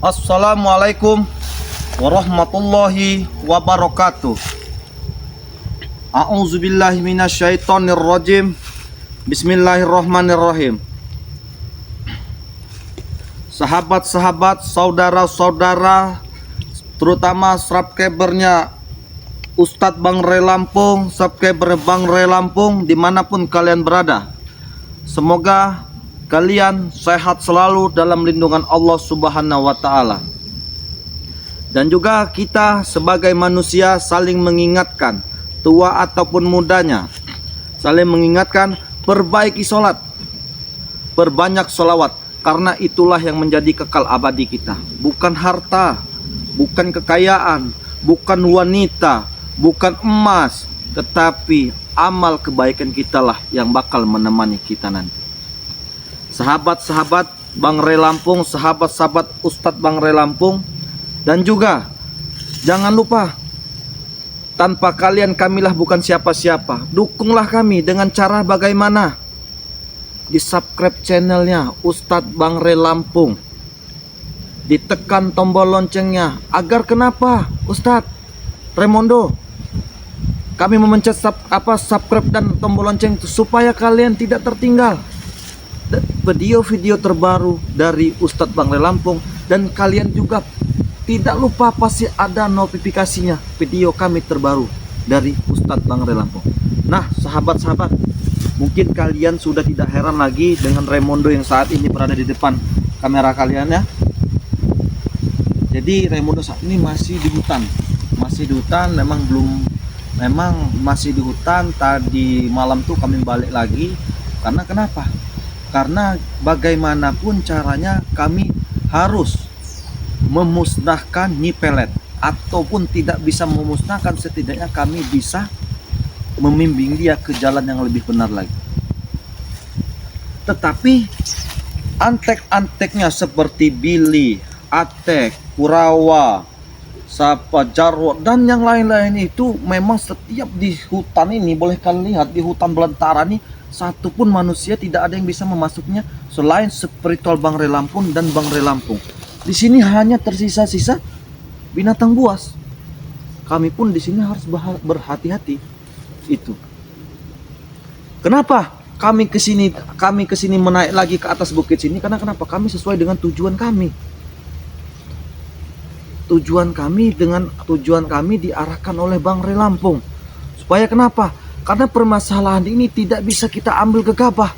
Assalamualaikum warahmatullahi wabarakatuh. A'udzubillahi minasyaitonirrajim. Bismillahirrahmanirrahim. Sahabat-sahabat, saudara-saudara, terutama subscribernya Ustadz Bang Ray Lampung, subscriber Bang Ray Lampung dimanapun kalian berada, semoga kalian sehat selalu dalam lindungan Allah Subhanahu wa Ta'ala. Dan juga kita sebagai manusia saling mengingatkan, tua ataupun mudanya, saling mengingatkan, perbaiki sholat, perbanyak sholawat, karena itulah yang menjadi kekal abadi kita. Bukan harta, bukan kekayaan, bukan wanita, bukan emas, tetapi amal kebaikan kita lah yang bakal menemani kita nanti. Sahabat-sahabat Bang Ray Lampung, sahabat-sahabat Ustadz Bang Ray Lampung, dan juga jangan lupa, tanpa kalian kamilah bukan siapa-siapa. Dukunglah kami dengan cara bagaimana? Di subscribe channelnya Ustadz Bang Ray Lampung, ditekan tombol loncengnya. Agar kenapa Ustadz Raimondo? Kami memencet subscribe dan tombol lonceng itu supaya kalian tidak tertinggal video-video terbaru dari Ustadz Bang Ray Lampung, dan kalian juga tidak lupa pasti ada notifikasinya video kami terbaru dari Ustadz Bang Ray Lampung. Nah, sahabat-sahabat, mungkin kalian sudah tidak heran lagi dengan Raimondo yang saat ini berada di depan kamera kalian ya. Jadi Raimondo saat ini masih di hutan, memang masih di hutan. Tadi malam tuh kami balik lagi, karena kenapa? Karena bagaimanapun caranya kami harus memusnahkan Nyi Pelet, ataupun tidak bisa memusnahkan, setidaknya kami bisa membimbing dia ke jalan yang lebih benar lagi. Tetapi antek-anteknya seperti Billy, Atek, Kurawa, Sapa, Jarwo, dan yang lain-lain itu memang setiap di hutan ini, boleh kalian lihat di hutan belantara nih, satupun manusia tidak ada yang bisa memasuknya selain spiritual Bang Ray Lampung dan Bang Ray Lampung. Di sini hanya tersisa-sisa binatang buas. Kami pun di sini harus berhati-hati. Itu. Kenapa kami kesini menaik lagi ke atas bukit sini? Karena kenapa? Kami sesuai dengan tujuan kami. Tujuan kami diarahkan oleh Bang Ray Lampung. Supaya kenapa? Karena permasalahan ini tidak bisa kita ambil gegabah,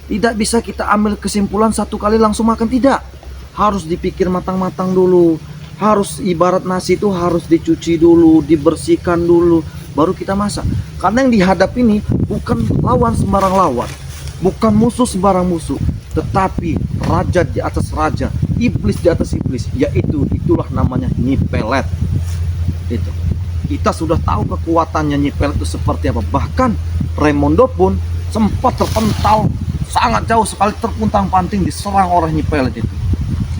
tidak bisa kita ambil kesimpulan satu kali langsung makan, tidak. Harus dipikir matang-matang dulu. Harus ibarat nasi itu harus dicuci dulu, dibersihkan dulu, baru kita masak. Karena yang dihadap ini bukan lawan sembarang lawan, bukan musuh sembarang musuh, tetapi raja di atas raja, iblis di atas iblis, itulah namanya Nyi Pelet. Itu. Kita sudah tahu kekuatannya Nyi Pelet itu seperti apa. Bahkan Raimondo pun sempat terpental sangat jauh sekali, terpuntang-panting diserang oleh Nyi Pelet itu.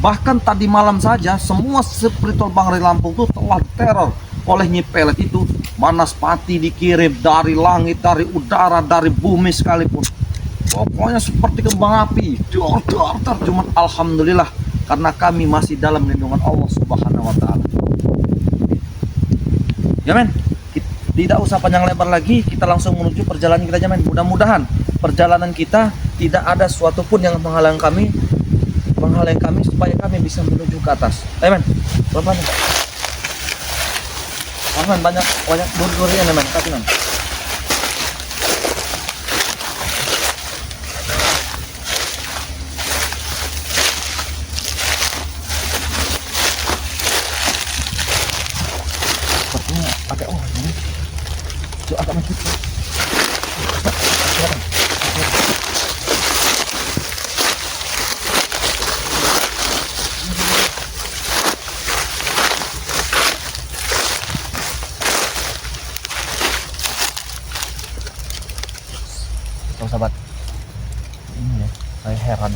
Bahkan tadi malam saja semua spiritual Bang Ray Lampung itu telah teror oleh Nyi Pelet itu. Banaspati dikirim dari langit, dari udara, dari bumi sekalipun. Pokoknya seperti kembang api. Cuma alhamdulillah karena kami masih dalam lindungan Allah Subhanahu wa Ta'ala. Ya men, tidak usah panjang lebar lagi, kita langsung menuju perjalanan kita aja men. Mudah-mudahan perjalanan kita tidak ada suatu pun yang menghalang kami supaya kami bisa menuju ke atas. Ayo men, pelan-pelan banyak duri-durian men, tapi men. Agak ini agak mencit. Sahabat, ini ya, saya heran,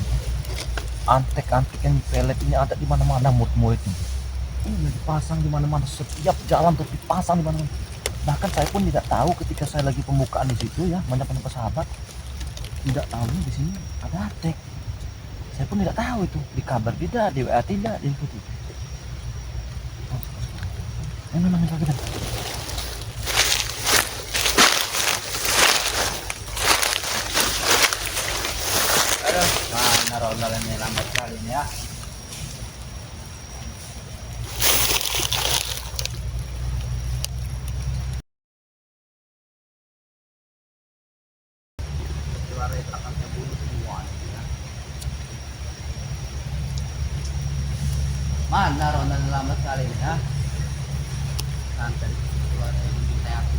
antek-antek yang pelet ini ada di mana-mana, murid-muridnya. Iya, dipasang di mana-mana, setiap jalan tuh dipasang di mana-mana. Bahkan saya pun tidak tahu ketika saya lagi pembukaan di situ ya, banyak sahabat tidak tahu di sini ada Atek. Saya pun tidak tahu itu, di kabar tidak, di WA tidak, di info tidak. Memang kita. Aduh, mana rondalannya lambat sekali ini ya. Mana ronda lambat sekali ini ya. Santai keluar dari minta aku.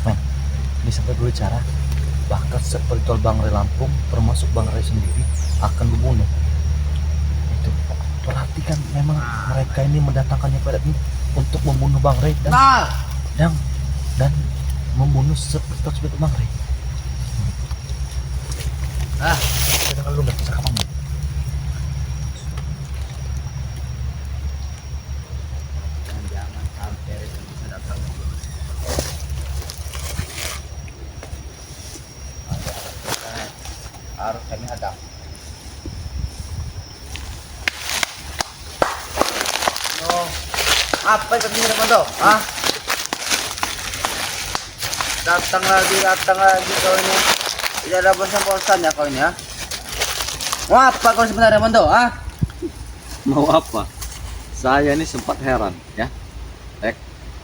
Men, ini sampai berbicara bahkan spiritual Bang Ray Lampung termasuk Bang Ray sendiri akan membunuh. Itu perhatikan, memang mereka ini mendatangkannya pada ini untuk membunuh Bang Ray dan membunuh spiritual Bang Ray. Jangan lu nggak bisa kamu. Jangan sampai itu bisa datang. Harus kami hadap. No, apa itu sini Remondo? Datang lagi kau ini. Tidak ada bosan-bosan ya kau ini ya. Mau apa kau sebenarnya Remondo? Mau apa? Saya ini sempat heran ya.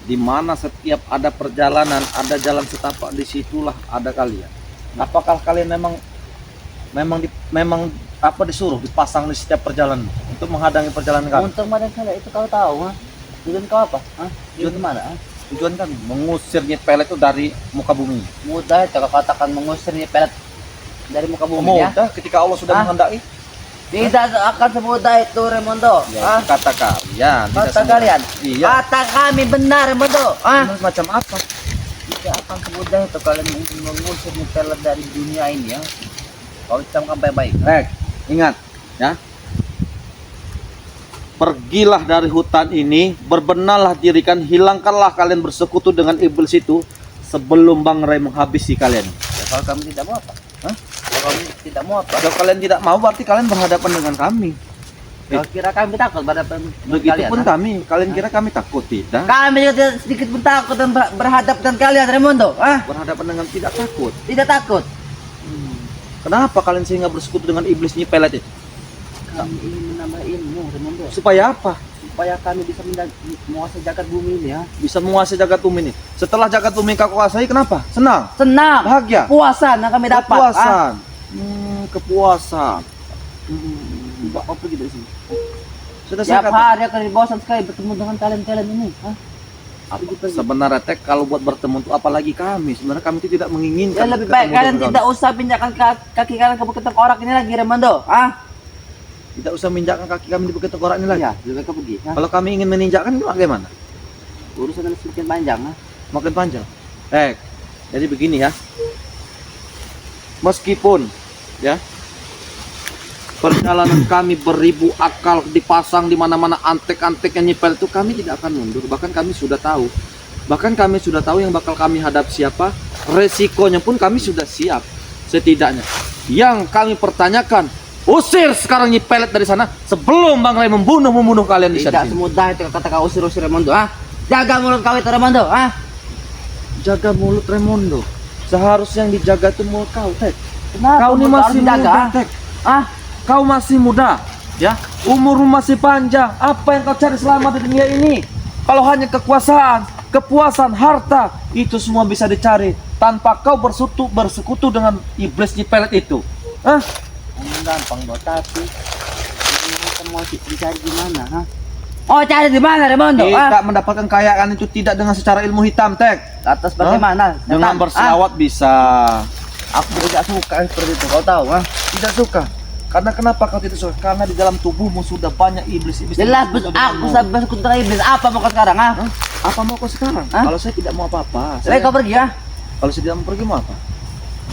Di mana setiap ada perjalanan, ada jalan setapak, disitulah ada kalian. Apakah kalian memang apa disuruh dipasang di setiap perjalanan untuk menghadangi perjalanan kami? Untuk mana saja itu kau tahu, tujuan kau apa? Tujuan mana? Tujuan kami mengusir pelet itu dari muka bumi. Mudah itu kau katakan mengusir pelet dari muka bumi ya. Mudah ketika Allah sudah menghendaki. Tidak akan semudah itu Remondo. Kata kalian. Kata kalian. Iya. Kata kami benar Remondo. Macam apa? Tidak akan semudah itu kalian mengusir pelet dari dunia ini ya. Kau camkan baik-baik. Ingat ya. Pergilah dari hutan ini, berbenahlah diri kan, hilangkanlah kalian bersekutu dengan iblis itu sebelum Bang Ray menghabisi kalian. Ya, kalau kami tidak mau apa? Kalau kami tidak mau apa? Kalau kalian tidak mau berarti kalian berhadapan dengan kami. Kau kira kami takut berhadapan dengan Begitupun kalian? kalian kira kami takut? Tidak. Kami juga sedikit pun takut dan berhadapan dengan kalian Remondo. Berhadapan dengan tidak takut. Tidak takut. Kenapa kalian sehingga bersekutu dengan iblis pelet itu? Kami ingin menambah ilmu Remondo. Supaya apa? Supaya kami bisa menguasai jagat bumi ini ya. Bisa menguasai jagat bumi ini. Setelah jagat bumi kau kuasai, kenapa? Senang, Senang, bahagia, kepuasan yang kami dapat. kepuasan. Kepuasan. Apa gitu sih? Sudah Tiap saya hari akan bosan sekali bertemu dengan kalian ini. sebenarnya kalau buat bertemu itu apalagi kami. Sebenarnya kami itu tidak menginginkan. Ya lebih baik ketemu kalian dengan tidak usah pinjakan kaki kalian ke bukit tengkorak ini lagi Remondo. Tidak usah menginjakkan kaki kami di bukit tengkorak ini lagi. Ya, lebih baik kau pergi. Kalau kami ingin meninjakkan itu bagaimana? Urusan ini semakin panjang. Makin panjang. Jadi begini ya. Meskipun ya perjalanan kami beribu akal dipasang di mana-mana antek-antek yang nyipel itu, kami tidak akan mundur. Bahkan kami sudah tahu. Yang bakal kami hadap siapa. Resikonya pun kami sudah siap. Setidaknya yang kami pertanyakan, usir sekarang nyipelet dari sana sebelum Bang Ray membunuh kalian di sana. Tidak semudah itu kata kau usir Remondo. Jaga mulut kau itu Remondo. Jaga mulut Remondo. Seharusnya yang dijaga itu mulut kau, Tek. Kenapa Kau ini mulut masih harus dijaga? muda, Tek. Kau masih muda, ya. Umurmu masih panjang. Apa yang kau cari selama di dunia ini? Kalau hanya kekuasaan, kepuasan, harta, itu semua bisa dicari tanpa kau bersekutu dengan iblis nyipelet itu. Gampang buat tapi ini semua dicari di mana? Oh, cari di mana Remondo? Kita mendapatkan kekayaan itu tidak dengan secara ilmu hitam, Tek. Atas bagaimana? Dengan berselawat bisa. Aku tidak suka seperti itu, kau tahu? Tidak suka. Karena kenapa kau tidak suka? Karena di dalam tubuhmu sudah banyak iblis-iblis. Jelas aku bersekutu dengan iblis. Apa mau kau sekarang? Apa mau kau sekarang? Kalau saya tidak mau apa-apa. Baik kau pergi ya. Kalau saya tidak mau pergi mau apa?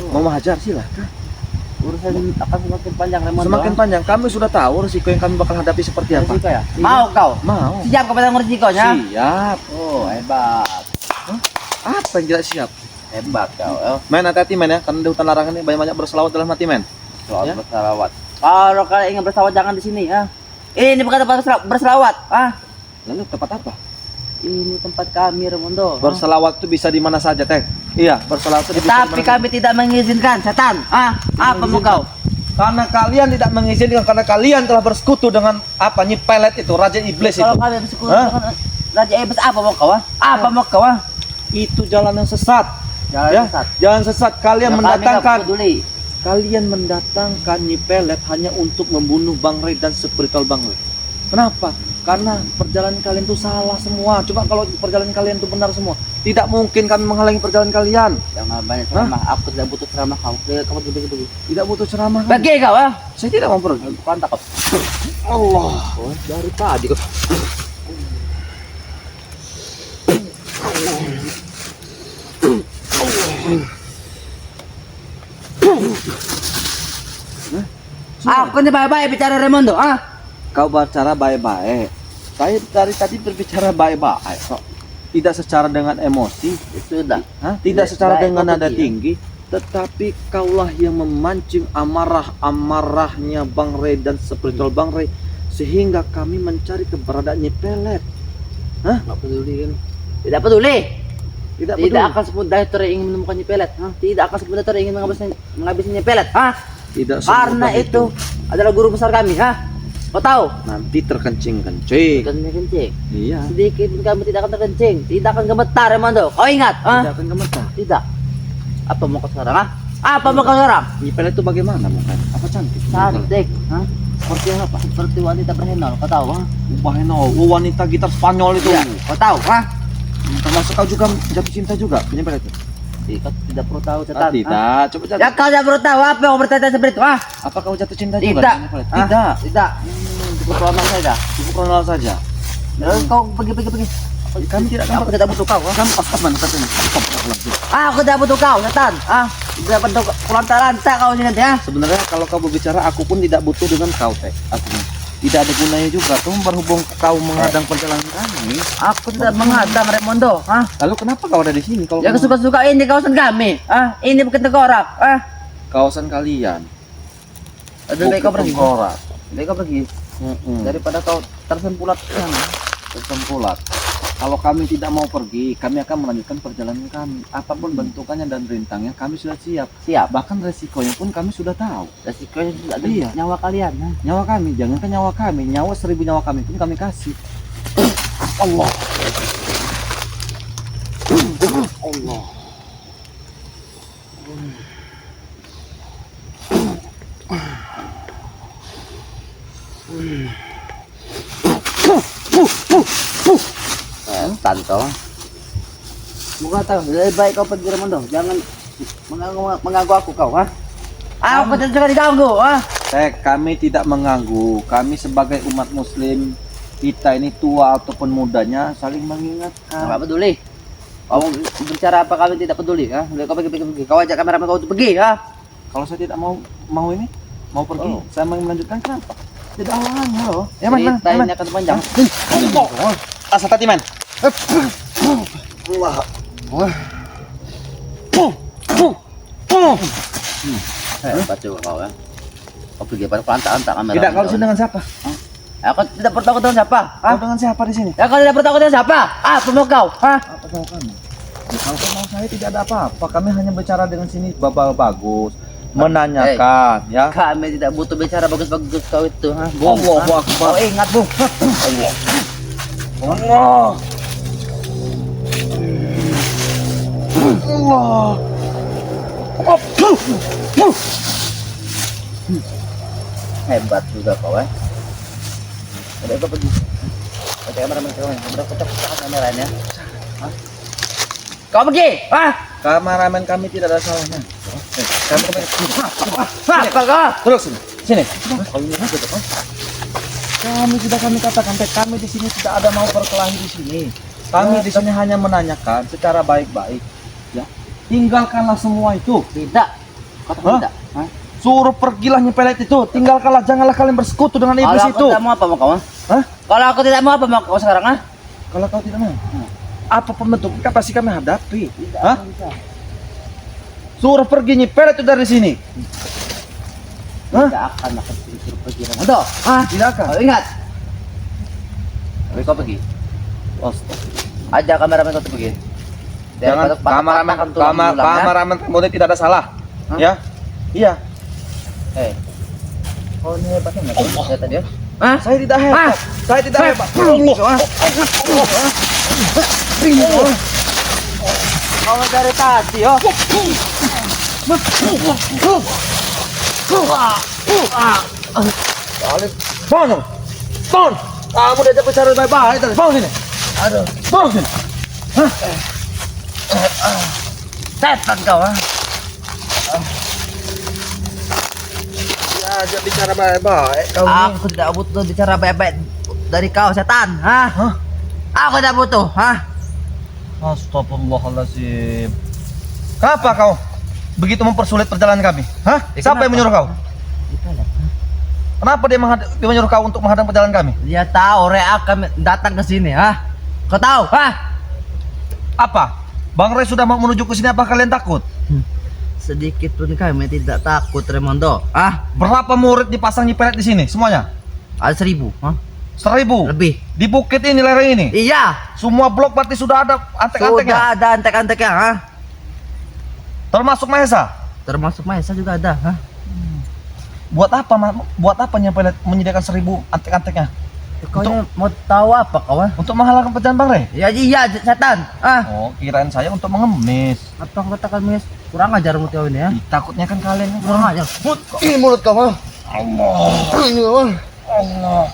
Mau hajar silahkan. Urusan akan semakin panjang Remondo. Semakin panjang. Kami sudah tahu resiko yang kami bakal hadapi seperti apa. Resiko ya? Mau kau? Mau. Siap kau pada resikonya? Siap. Oh, hebat. Apa yang tidak siap? Hebat kau. Men, hati-hati men ya. Karena di hutan larangan ini banyak-banyak berselawat dalam hati men. Soal Ya. berselawat. Kalau kalian ingin berselawat jangan di sini ya. Ini bukan tempat berselawat. Lalu tempat apa? Ini tempat kami Raimondo. Berselawat itu bisa di mana saja, Teh. Iya, berselawat itu bisa Tapi kami tidak mengizinkan, setan. Apa mau kau? Karena kalian tidak mengizinkan, karena kalian telah bersekutu dengan apa? Nyipelet itu, raja iblis Kalau itu. kalian bersekutu Hah? dengan Raja Iblis, apa mau kau? Apa mau kau? Itu jalan yang sesat. Jalan Ya, sesat. jalan sesat. Kalian Yang kami nggak mendatangkan peduli. Kalian mendatangkan Nyipelet hanya untuk membunuh Bang Rey dan spiritual Bang Rey. Kenapa? Karena perjalanan kalian itu salah semua. Coba kalau perjalanan kalian itu benar semua, tidak mungkin kami menghalangi perjalanan kalian. Jangan banyak ceramah. Aku tidak butuh ceramah kau. Kamu pergi. Tidak butuh ceramah. Pergi kau Saya tidak mau pergi. Kontak kau. Allah. Dari tadi kok. Aku ini baik-baik bicara Raimondo. Kau bicara baik-baik. Saya dari tadi berbicara baik-baik kok. Tidak secara dengan emosi, Sudah. tidak secara Baik, dengan kau nada pergi, tinggi, tetapi kaulah yang memancing amarahnya Bang Rey dan spiritual Bang Rey sehingga kami mencari keberadaan Nyipelet. Nggak peduli kan? Tidak peduli. Tidak Tidak peduli. akan sebut Daetor yang ingin menemukan Nyipelet. Tidak akan sebut Daetor yang ingin menghabisi Nyipelet. Tidak Karena semudah itu adalah guru besar kami. Kau tahu? nanti terkencing-kencing. Kencing. Iya. Sedikit pun kami tidak akan terkencing. Tidak akan gemetar, Raimondo. Kau ingat? Tidak akan gemetar. Tidak. Apa mau kau sekarang? Apa mau kau sekarang? Nyipelet itu bagaimana mukanya? Apa cantik? Cantik. Seperti apa? Seperti wanita berhenol. Kau tahu? Baheno, wanita gitar Spanyol itu. Iya. Kau tahu? Termasuk kau juga jatuh cinta juga Nyipelet itu? Kau tidak perlu tahu, setan. Tidak. Coba Ya kau tidak perlu tahu apa yang bertanya seperti itu. Apa kau jatuh cinta juga? Tidak. dengan Nyipelet? Tidak. Tidak. Cukup lama saja. Cukup kenal saja. Lalu kau pergi. Kami tidak akan Aku tidak butuh kau. Kamu mana katanya? Aku tidak butuh kau, setan. Tidak butuh kulanta-lanta kau ini nanti. Sebenarnya kalau kau berbicara, aku pun tidak butuh dengan kau, Teh. Aku tidak ada gunanya juga. Kamu berhubung kau menghadang perjalanan kami. Aku tidak menghadang Raimondo. Lalu kenapa kau ada di sini? Kalau Ya kamu- kesuka-suka ini kawasan kami. Ini bukan tengkorak. kawasan kalian. Lebih baik kau pergi. Tengkorak. Lebih baik kau pergi. Daripada kau tersempulat ke sana. Tersempulat. Kalau kami tidak mau pergi, kami akan melanjutkan perjalanan kami. Apapun bentukannya dan rintangnya, kami sudah siap. Siap. Bahkan resikonya pun kami sudah tahu. Resikonya sudah ada Iya. nyawa kalian. Nyawa kami, jangankan nyawa kami, nyawa 1000 nyawa kami pun kami kasih. Allah. Allah. Tanto. Bukan tahu. Lebih baik kau pergi Raimondo. Jangan mengganggu aku kau. Aku tidak suka diganggu. Kami tidak mengganggu. Kami sebagai umat muslim, kita ini tua ataupun mudanya saling mengingatkan. Enggak peduli. Kau bicara apa kami tidak peduli. Lebih kau pergi. Kau ajak kameramen kau untuk pergi. Kalau saya tidak mau pergi, Oh. saya mau melanjutkan kenapa? Tidak halangannya loh. Ya man, Cerita ini akan panjang. Asal tadi man. Allah. Hebat juga kau Kau pergi pada pelantak-lantak kamera. Tidak, kau di sini dengan siapa? Aku tidak bertakut dengan siapa. Kau dengan siapa di sini? Ya kau tidak bertakut dengan siapa? Apa mau kau? Apa mau kamu? Kalau kau mau saya tidak ada apa-apa. Kami hanya bicara dengan sini bagus, menanyakan, ya. Kami tidak butuh bicara bagus-bagus kau itu. Allahu Akbar. Kau ingat, Bung. Allah. Allah. Hebat juga kau Udah kau pergi. Kau kameramen kau. Udah kau cek kameranya. Kau pergi. Kameramen kami tidak ada salahnya. Kami Apa kau? terus sini. Kami sudah kami katakan, kami di sini tidak ada mau berkelahi di sini. Kami di sini hanya menanyakan secara baik-baik. Ya, tinggalkanlah semua itu. Tidak. Kata Hah? tidak. Suruh pergilah Nyipelet itu. Tinggalkanlah, janganlah kalian bersekutu dengan iblis Kalau aku itu. tidak mau apa mau kau? Hah? Kalau aku tidak mau apa mau kau sekarang? Kalau kau tidak mau, apapun bentuknya pasti kami hadapi. Hah? Bisa. Suruh pergi Nyipelet itu dari sini. Hah? Tidak akan aku disuruh pergi Ramondo. Hah? Tidak akan. Kau ingat? Tapi kau pergi. Astaga. Ajak kameramen kau pergi. Jangan kameramen kamu tidak ada salah. Hah? Ya. Iya. Kau ini hebatnya nggak? Lihat tadi ya. Hah? Saya tidak hebat. Saya tidak hebat. Kau dari tadi ya. Bangun. Bangun. Kamu diajak bicara baik-baik tadi. Bangun sini. Aduh, Bangun sini. setan kau ah. Diajak bicara baik-baik kau ini. Aku tidak butuh bicara baik-baik dari kau setan. Hah? Hah? Aku tidak butuh. Hah? Astagfirullahaladzim. Kenapa kau begitu mempersulit perjalanan kami? Hah? Ya, Siapa yang kenapa? menyuruh kau? Kenapa dia menyuruh kau untuk menghadang perjalanan kami? Dia tahu Rea akan datang ke sini. Hah? Kau tahu? Hah? Apa? Bang Ray sudah mau menuju ke sini, apa kalian takut? Sedikit pun kami tidak takut Ramondo. Ah, Berapa murid dipasang nyipelet di sini semuanya? ada 1000. Hah? 1000. Lebih. Di bukit ini, lereng ini. Iya. Semua blok berarti sudah ada antek-anteknya. Sudah ada antek-anteknya. Hah? Termasuk Mahesa. Termasuk Maesa juga ada. Hah? Buat apa nyipelet menyediakan 1000 antek-anteknya? Kau ini mau tahu apa kau? Ah? Untuk menghalalkan perjalanan Bang Ray? Ya iya setan. Ah, Oh, kirain saya untuk mengemis. apa kau katakan Mis? Kurang ajar mulut kau ini ya. Takutnya kan kalian Kurang ajar. ini mulut kamu. Allah. Ini Allah.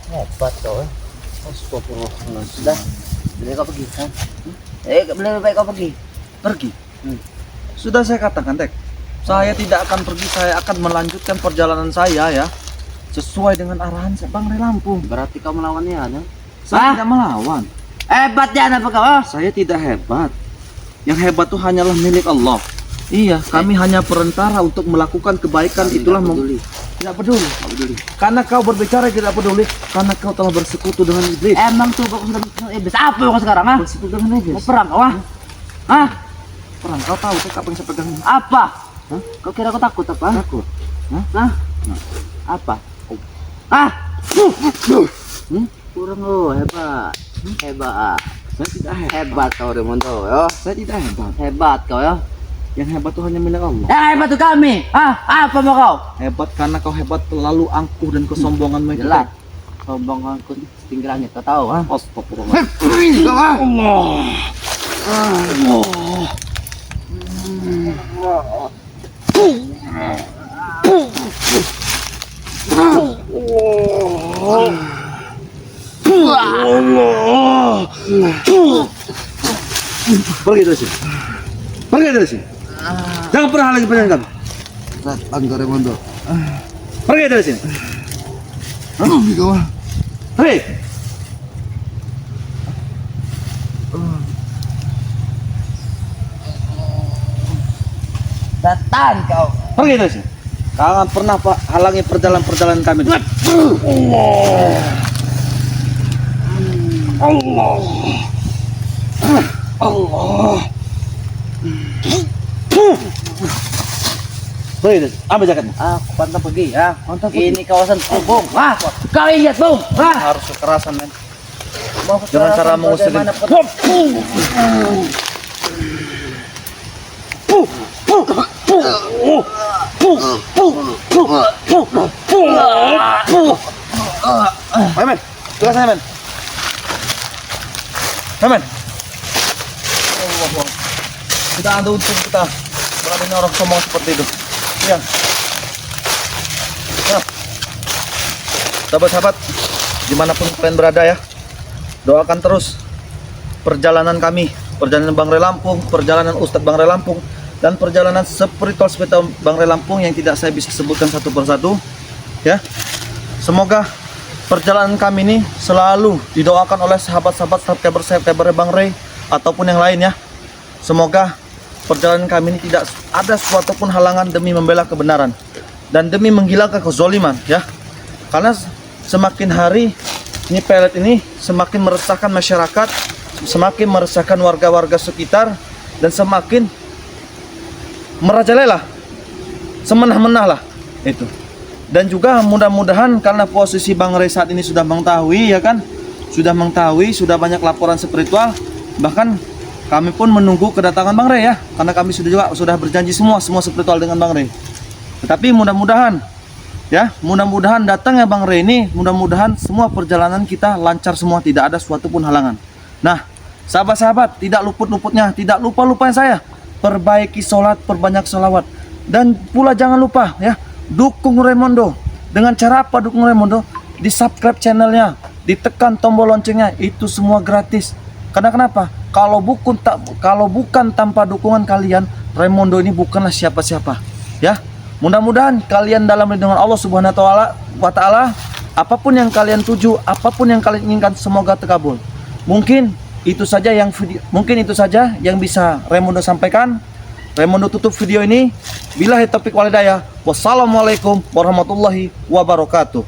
Hebat kau. Astagfirullahaladzim. Sudah. Boleh kau pergi. Hah? Boleh baik kau pergi. Pergi. Sudah saya katakan, Tek. Saya tidak akan pergi, saya akan melanjutkan perjalanan saya ya. Sesuai dengan arahan Bang Ray Lampung. Berarti kau melawannya ada? Saya tidak melawan. Hebatnya apa kau? Ah? Saya tidak hebat. Yang hebat itu hanyalah milik Allah. Iya, kami hanya perantara untuk melakukan kebaikan. Itulah tidak peduli. Karena kau berbicara tidak peduli, karena kau telah bersekutu dengan iblis. Emang tuh kau sudah iblis apa kau sekarang? Ah? Bersekutu dengan iblis. Mau perang kau? Ah? Ah? Perang, kau tahu Tek, apa yang saya pegang ini? Apa? Hah? Kau kira aku takut apa? Takut. Hah? Apa? Ah? Kurang lo hebat. Hebat. Saya tidak hebat. Hebat kau Ramondo, ya. Saya tidak hebat. Hebat kau ya. Yang hebat itu hanya milik Allah. Hebat tuh kami. Ah, apa mau kau? Hebat karena kau hebat, terlalu angkuh dan kesombonganmu itu. Jelas. Sombonganku setinggi langit, kau tahu ah? Astagfirullah. Pergi dari sini. Pergi dari sini. Jangan pernah lagi perjalanan kamu. Angga Ramondo. Pergi dari sini. Pergi. Setan kau. Pergi dari sini. Jangan pernah Pak halangi perjalanan kami. Allah. Pergi dari sini. Ambil jaketmu. Aku pantang pergi ya. Ini kawasan Bung. Ah, kau ingat Bung? Ah, Harus kekerasan men. mau Dengan cara mengusir. Ayo men, tugas saya men. Ayo men. Kita ada untung kita beradanya orang sombong seperti itu. Iya. Ya. Sahabat-sahabat, dimanapun kalian berada ya, doakan terus perjalanan kami, perjalanan Bang Ray Lampung, perjalanan Ustadz Bang Ray Lampung, dan perjalanan spiritual Bang Ray Lampung yang tidak saya bisa sebutkan satu persatu ya. Semoga perjalanan kami ini selalu didoakan oleh sahabat-sahabat subscriber Bang Ray ataupun yang lain ya. Semoga perjalanan kami ini tidak ada suatu pun halangan demi membela kebenaran dan demi menghilangkan kezoliman ya. Karena semakin hari ini pelet ini semakin meresahkan masyarakat, semakin meresahkan warga-warga sekitar dan semakin merajalela, semenah-menah lah itu. Dan juga mudah-mudahan karena posisi Bang Rey saat ini sudah mengetahui ya kan, sudah banyak laporan spiritual, bahkan kami pun menunggu kedatangan Bang Rey ya, karena kami sudah berjanji semua spiritual dengan Bang Rey. Tetapi mudah-mudahan datangnya Bang Rey ini, mudah-mudahan semua perjalanan kita lancar semua, tidak ada suatu pun halangan. Nah, sahabat-sahabat, tidak lupa-lupain saya, perbaiki sholat, perbanyak sholawat, dan pula jangan lupa ya, dukung Raymondo. Dengan cara apa dukung Raymondo? Di subscribe channelnya, ditekan tombol loncengnya, itu semua gratis. Karena kenapa? Kalau bukan tanpa dukungan kalian, Raymondo ini bukanlah siapa-siapa. Ya, mudah-mudahan kalian dalam lindungan Allah Subhanahu wa Ta'ala. Apapun yang kalian tuju, apapun yang kalian inginkan, semoga terkabul. Mungkin itu saja yang bisa Raymondo sampaikan. Raymondo tutup video ini. Billahi taufiq wal hidayah. Wassalamualaikum warahmatullahi wabarakatuh.